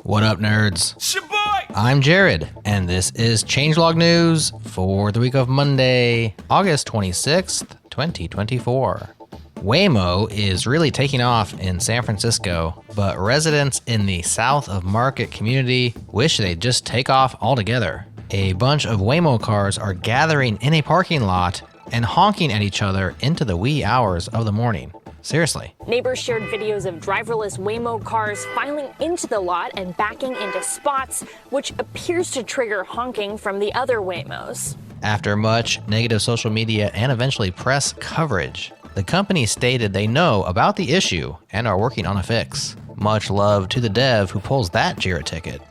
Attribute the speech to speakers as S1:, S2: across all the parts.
S1: What up, nerds?
S2: Shaboy!
S1: I'm Jared, and this is Changelog News for the week of Monday, August 26th, 2024. Waymo is really taking off in San Francisco, but residents in the South of Market community wish they'd just take off altogether. A bunch of Waymo cars are gathering in a parking lot and honking at each other into the wee hours of the morning. Seriously.
S3: Neighbors shared videos of driverless Waymo cars filing into the lot and backing into spots, which appears to trigger honking from the other Waymos.
S1: After much negative social media and eventually press coverage, the company stated they know about the issue and are working on a fix. Much love to the dev who pulls that JIRA ticket.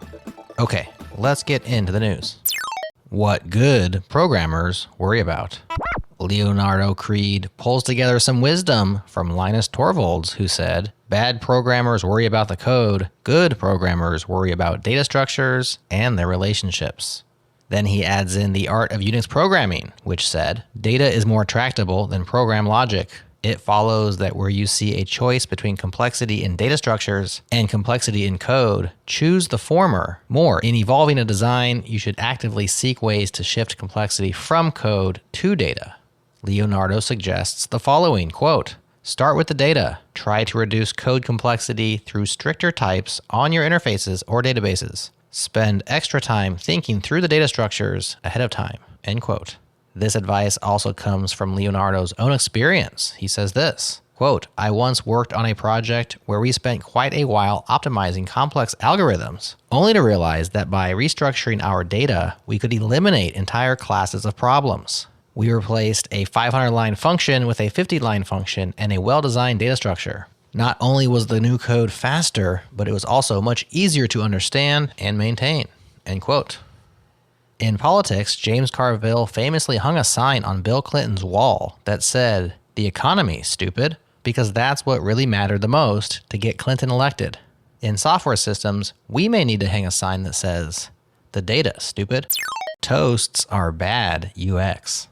S1: Okay, let's get into the news. What good programmers worry about. Leonardo Creed pulls together some wisdom from Linus Torvalds, who said, "Bad programmers worry about the code, good programmers worry about data structures and their relationships." Then he adds in the art of Unix programming, which said, "Data is more tractable than program logic. It follows that where you see a choice between complexity in data structures and complexity in code, choose the former. More, in evolving a design, you should actively seek ways to shift complexity from code to data." Leonardo suggests the following, quote, "Start with the data. Try to reduce code complexity through stricter types on your interfaces or databases. Spend extra time thinking through the data structures ahead of time," end quote. This advice also comes from Leonardo's own experience. He says this, quote, "I once worked on a project where we spent quite a while optimizing complex algorithms, only to realize that by restructuring our data, we could eliminate entire classes of problems. We replaced a 500-line function with a 50-line function and a well-designed data structure. Not only was the new code faster, but it was also much easier to understand and maintain," end quote. In politics, James Carville famously hung a sign on Bill Clinton's wall that said, "The economy, stupid," because that's what really mattered the most to get Clinton elected. In software systems, we may need to hang a sign that says, "The data, stupid." Toasts are bad UX.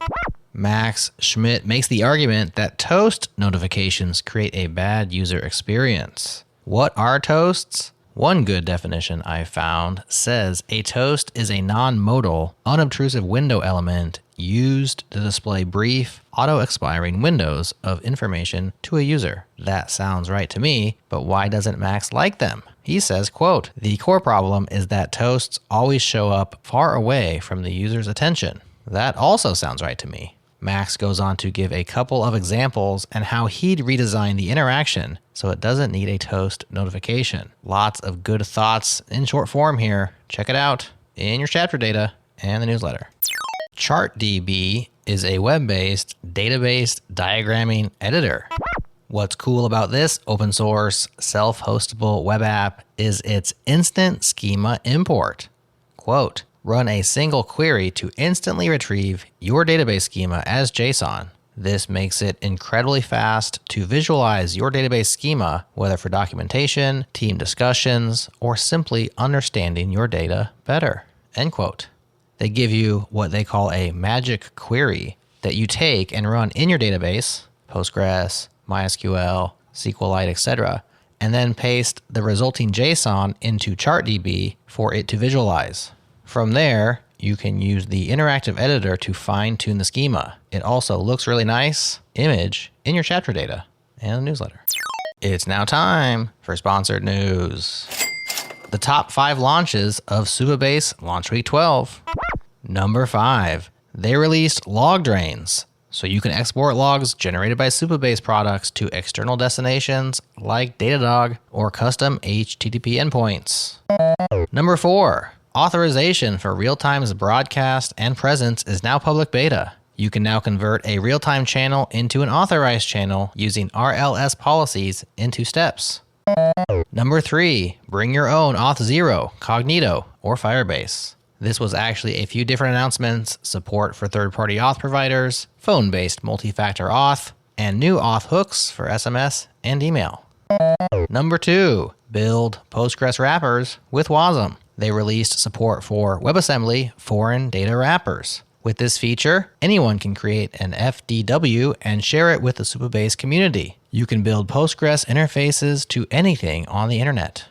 S1: Max Schmidt makes the argument that toast notifications create a bad user experience. What are toasts? One good definition I found says a toast is a non-modal, unobtrusive window element used to display brief, auto-expiring windows of information to a user. That sounds right to me, but why doesn't Max like them? He says, quote, "The core problem is that toasts always show up far away from the user's attention." That also sounds right to me. Max goes on to give a couple of examples and how he'd redesign the interaction so it doesn't need a toast notification. Lots of good thoughts in short form here. Check it out in your chapter data and the newsletter. ChartDB is a web-based, database diagramming editor. What's cool about this open source, self-hostable web app is its instant schema import. Quote, "Run a single query to instantly retrieve your database schema as JSON. This makes it incredibly fast to visualize your database schema, whether for documentation, team discussions, or simply understanding your data better," end quote. They give you what they call a magic query that you take and run in your database, Postgres, MySQL, SQLite, etc., and then paste the resulting JSON into ChartDB for it to visualize. From there, you can use the interactive editor to fine-tune the schema. It also looks really nice, image, in your chapter data and the newsletter. It's now time for sponsored news. The top 5 launches of Supabase Launch Week 12. Number 5, they released log drains, so you can export logs generated by Supabase products to external destinations like Datadog or custom HTTP endpoints. Number 4, authorization for real-time's broadcast and presence is now public beta. You can now convert a real-time channel into an authorized channel using RLS policies in 2 steps. Number 3, bring your own Auth0, Cognito, or Firebase. This was actually a few different announcements, support for third-party auth providers, phone-based multi-factor auth, and new auth hooks for SMS and email. Number 2, build Postgres wrappers with Wasm. They released support for WebAssembly foreign data wrappers. With this feature, anyone can create an FDW and share it with the Supabase community. You can build Postgres interfaces to anything on the internet.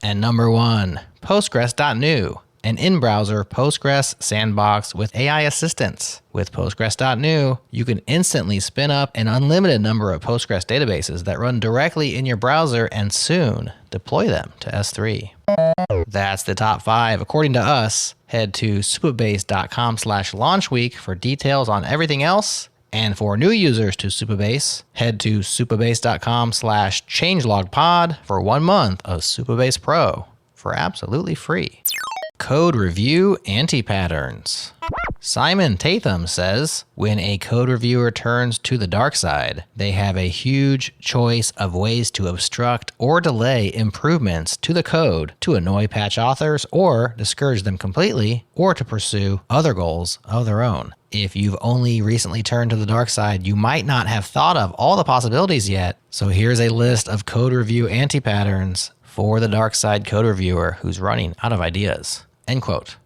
S1: And number 1, Postgres.new, an in-browser Postgres sandbox with AI assistance. With Postgres.new, you can instantly spin up an unlimited number of Postgres databases that run directly in your browser and soon deploy them to S3. That's the top 5 according to us. Head to supabase.com/launchweek for details on everything else. And for new users to Supabase, head to supabase.com/changelogpod for 1 month of Supabase Pro for absolutely free. Code review anti-patterns. Simon Tatham says, when a code reviewer turns to the dark side, they have a huge choice of ways to obstruct or delay improvements to the code to annoy patch authors or discourage them completely or to pursue other goals of their own. If you've only recently turned to the dark side, you might not have thought of all the possibilities yet. So here's a list of code review anti-patterns for the dark side code reviewer who's running out of ideas. End quote.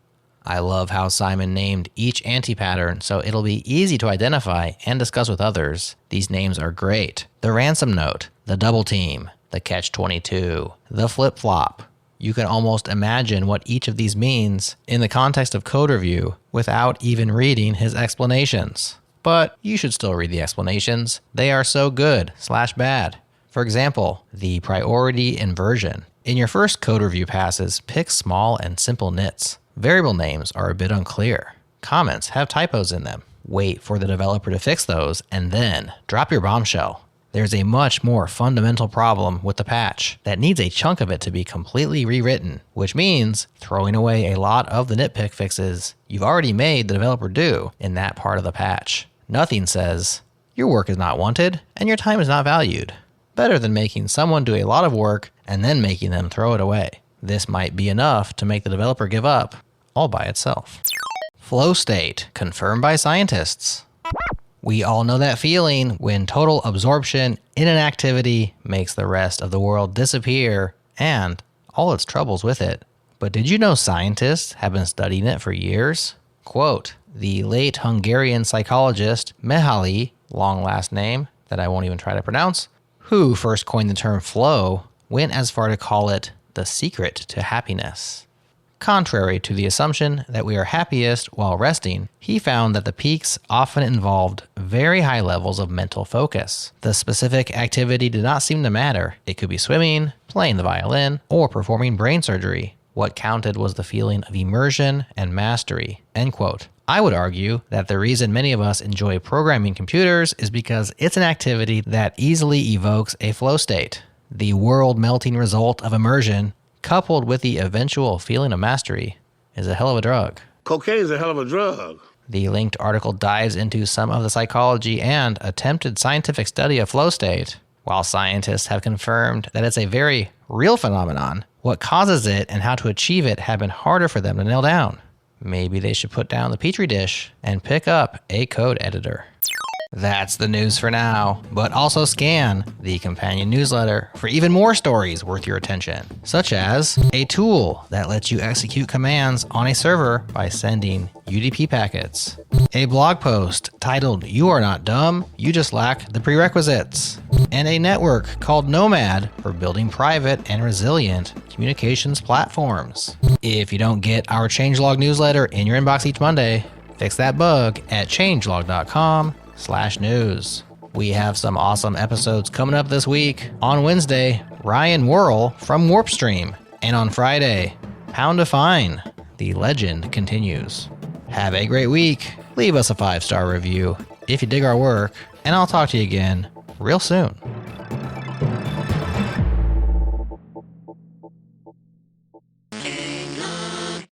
S1: I love how Simon named each anti-pattern so it'll be easy to identify and discuss with others. These names are great. The ransom note, the double team, the catch-22, the flip-flop. You can almost imagine what each of these means in the context of code review without even reading his explanations. But you should still read the explanations. They are so good/bad. For example, the priority inversion. In your first code review passes, pick small and simple nits. Variable names are a bit unclear. Comments have typos in them. Wait for the developer to fix those and then drop your bombshell. There's a much more fundamental problem with the patch that needs a chunk of it to be completely rewritten, which means throwing away a lot of the nitpick fixes you've already made the developer do in that part of the patch. Nothing says, your work is not wanted and your time is not valued. Better than making someone do a lot of work and then making them throw it away. This might be enough to make the developer give up all by itself. Flow state, confirmed by scientists. We all know that feeling when total absorption in an activity makes the rest of the world disappear and all its troubles with it. But did you know scientists have been studying it for years? Quote, the late Hungarian psychologist Mihaly, long last name that I won't even try to pronounce, who first coined the term flow, went as far to call it the secret to happiness. Contrary to the assumption that we are happiest while resting, he found that the peaks often involved very high levels of mental focus. The specific activity did not seem to matter. It could be swimming, playing the violin, or performing brain surgery. What counted was the feeling of immersion and mastery. End quote. I would argue that the reason many of us enjoy programming computers is because it's an activity that easily evokes a flow state. The world-melting result of immersion, coupled with the eventual feeling of mastery, is a hell of a drug.
S2: Cocaine is a hell of a drug.
S1: The linked article dives into some of the psychology and attempted scientific study of flow state. While scientists have confirmed that it's a very real phenomenon, what causes it and how to achieve it have been harder for them to nail down. Maybe they should put down the petri dish and pick up a code editor. That's the news for now, but also scan the companion newsletter for even more stories worth your attention, such as a tool that lets you execute commands on a server by sending UDP packets, a blog post titled "You Are Not Dumb, You Just Lack the Prerequisites," and a network called Nomad for building private and resilient communications platforms. If you don't get our changelog newsletter in your inbox each Monday, fix that bug at changelog.com/news. We have some awesome episodes coming up this week. On Wednesday, Ryan Worrell from Warpstream. And on Friday, Pound a Fine. The legend continues. Have a great week. Leave us a 5-star review if you dig our work. And I'll talk to you again real soon.